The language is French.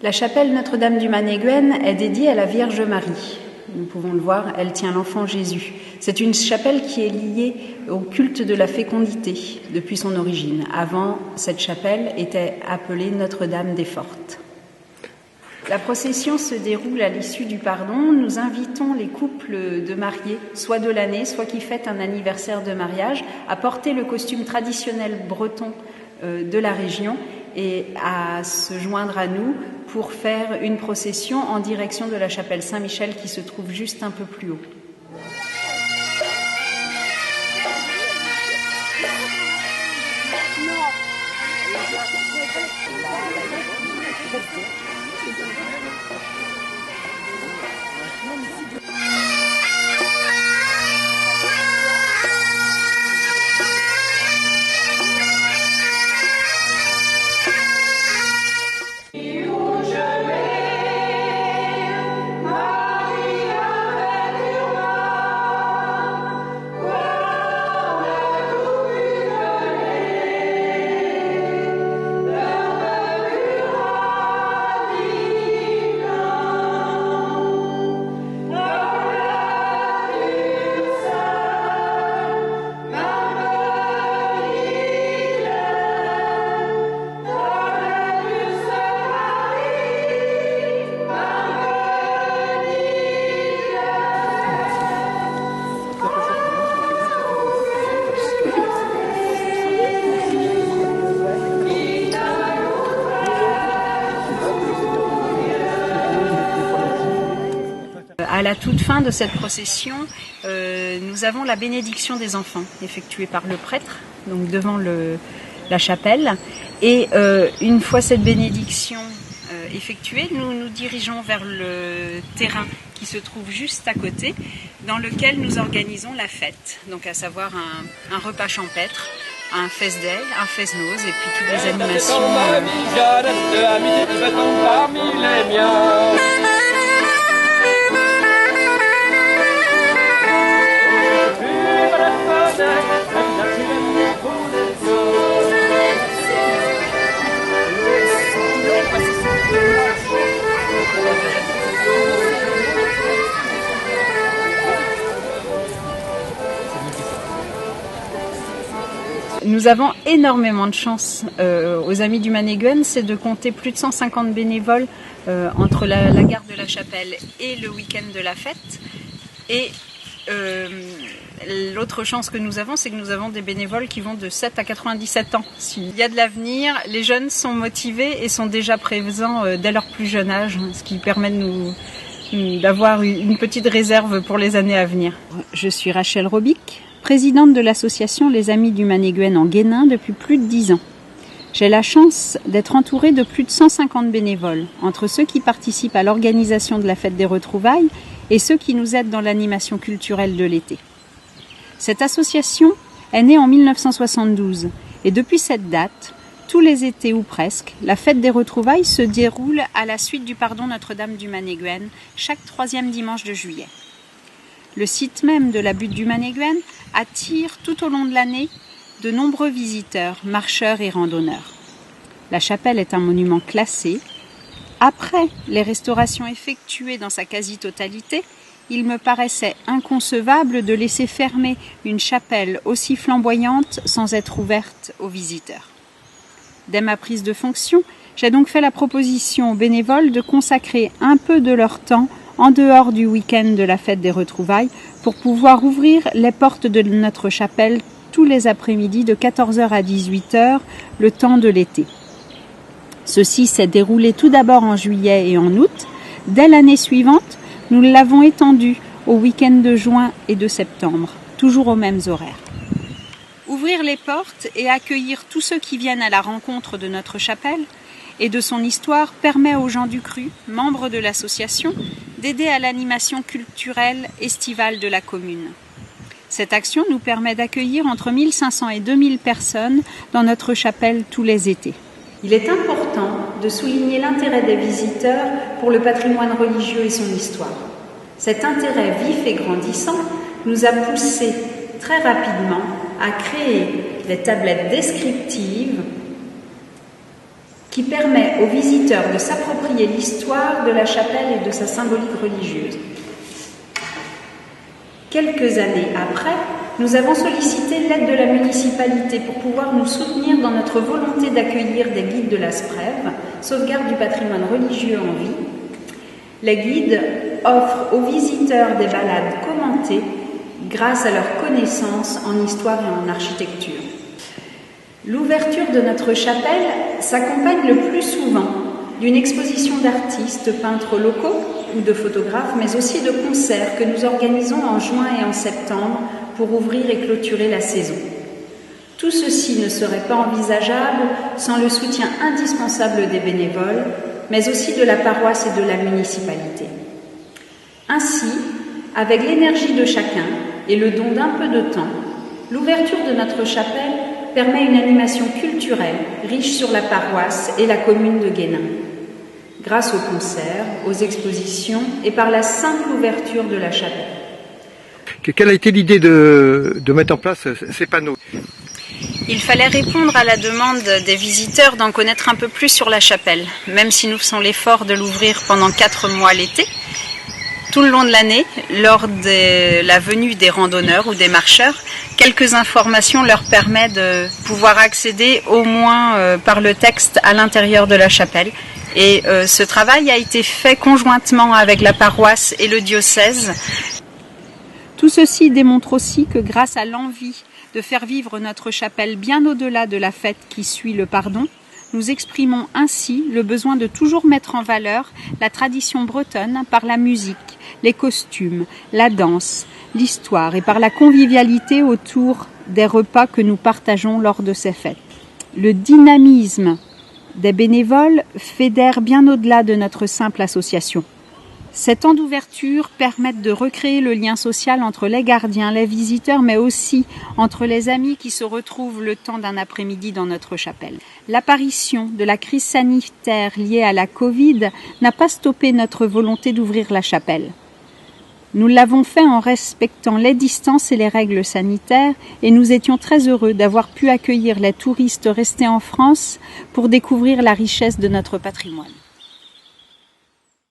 La chapelle Notre-Dame du Manéguène est dédiée à la Vierge Marie. Nous pouvons le voir, elle tient l'enfant Jésus. C'est une chapelle qui est liée au culte de la fécondité depuis son origine. Avant, cette chapelle était appelée Notre-Dame des Fortes. La procession se déroule à l'issue du pardon. Nous invitons les couples de mariés, soit de l'année, soit qui fêtent un anniversaire de mariage, à porter le costume traditionnel breton de la région et à se joindre à nous pour faire une procession en direction de la chapelle Saint-Michel qui se trouve juste un peu plus haut. À la toute fin de cette procession, nous avons la bénédiction des enfants effectuée par le prêtre, donc devant la chapelle. Et une fois cette bénédiction effectuée, nous nous dirigeons vers le terrain qui se trouve juste à côté, dans lequel nous organisons la fête, donc à savoir un repas champêtre, un fest-day, un fest-noz et puis toutes les animations. Nous avons énormément de chance aux Amis du Manéguène, c'est de compter plus de 150 bénévoles entre la gare de la Chapelle et le week-end de la fête. Et l'autre chance que nous avons, c'est que nous avons des bénévoles qui vont de 7 à 97 ans. S'il y a de l'avenir, les jeunes sont motivés et sont déjà présents dès leur plus jeune âge, ce qui permet d'avoir une petite réserve pour les années à venir. Je suis Rachel Robic, présidente de l'association Les Amis du Manéguène en Guénin depuis plus de 10 ans. J'ai la chance d'être entourée de plus de 150 bénévoles, entre ceux qui participent à l'organisation de la fête des retrouvailles et ceux qui nous aident dans l'animation culturelle de l'été. Cette association est née en 1972 et depuis cette date, tous les étés ou presque, la fête des retrouvailles se déroule à la suite du pardon Notre-Dame du Manéguène, chaque 3e dimanche de juillet. Le site même de la butte du Manéguène attire tout au long de l'année de nombreux visiteurs, marcheurs et randonneurs. La chapelle est un monument classé. Après les restaurations effectuées dans sa quasi-totalité, il me paraissait inconcevable de laisser fermer une chapelle aussi flamboyante sans être ouverte aux visiteurs. Dès ma prise de fonction, j'ai donc fait la proposition aux bénévoles de consacrer un peu de leur temps en dehors du week-end de la fête des retrouvailles pour pouvoir ouvrir les portes de notre chapelle tous les après-midi de 14h à 18h, le temps de l'été. Ceci s'est déroulé tout d'abord en juillet et en août. Dès l'année suivante, nous l'avons étendu au week-end de juin et de septembre, toujours aux mêmes horaires. Ouvrir les portes et accueillir tous ceux qui viennent à la rencontre de notre chapelle et de son histoire permet aux gens du cru, membres de l'association, d'aider à l'animation culturelle estivale de la commune. Cette action nous permet d'accueillir entre 1500 et 2000 personnes dans notre chapelle tous les étés. Il est important de souligner l'intérêt des visiteurs pour le patrimoine religieux et son histoire. Cet intérêt vif et grandissant nous a poussé très rapidement à créer des tablettes descriptives qui permet aux visiteurs de s'approprier l'histoire de la chapelle et de sa symbolique religieuse. Quelques années après, nous avons sollicité l'aide de la municipalité pour pouvoir nous soutenir dans notre volonté d'accueillir des guides de la SPREV, sauvegarde du patrimoine religieux en vie. Les guides offrent aux visiteurs des balades commentées grâce à leur connaissance en histoire et en architecture. L'ouverture de notre chapelle s'accompagne le plus souvent d'une exposition d'artistes, peintres locaux ou de photographes, mais aussi de concerts que nous organisons en juin et en septembre pour ouvrir et clôturer la saison. Tout ceci ne serait pas envisageable sans le soutien indispensable des bénévoles, mais aussi de la paroisse et de la municipalité. Ainsi, avec l'énergie de chacun et le don d'un peu de temps, l'ouverture de notre chapelle permet une animation culturelle riche sur la paroisse et la commune de Guénin. Grâce aux concerts, aux expositions et par la simple ouverture de la chapelle. Quelle a été l'idée de mettre en place ces panneaux ? Il fallait répondre à la demande des visiteurs d'en connaître un peu plus sur la chapelle, même si nous faisons l'effort de l'ouvrir pendant 4 mois l'été. Tout le long de l'année, lors de la venue des randonneurs ou des marcheurs, quelques informations leur permettent de pouvoir accéder au moins par le texte à l'intérieur de la chapelle. Et ce travail a été fait conjointement avec la paroisse et le diocèse. Tout ceci démontre aussi que grâce à l'envie de faire vivre notre chapelle bien au-delà de la fête qui suit le pardon, nous exprimons ainsi le besoin de toujours mettre en valeur la tradition bretonne par la musique, les costumes, la danse, l'histoire et par la convivialité autour des repas que nous partageons lors de ces fêtes. Le dynamisme des bénévoles fédère bien au-delà de notre simple association. Ces temps d'ouverture permettent de recréer le lien social entre les gardiens, les visiteurs, mais aussi entre les amis qui se retrouvent le temps d'un après-midi dans notre chapelle. L'apparition de la crise sanitaire liée à la Covid n'a pas stoppé notre volonté d'ouvrir la chapelle. Nous l'avons fait en respectant les distances et les règles sanitaires et nous étions très heureux d'avoir pu accueillir les touristes restés en France pour découvrir la richesse de notre patrimoine.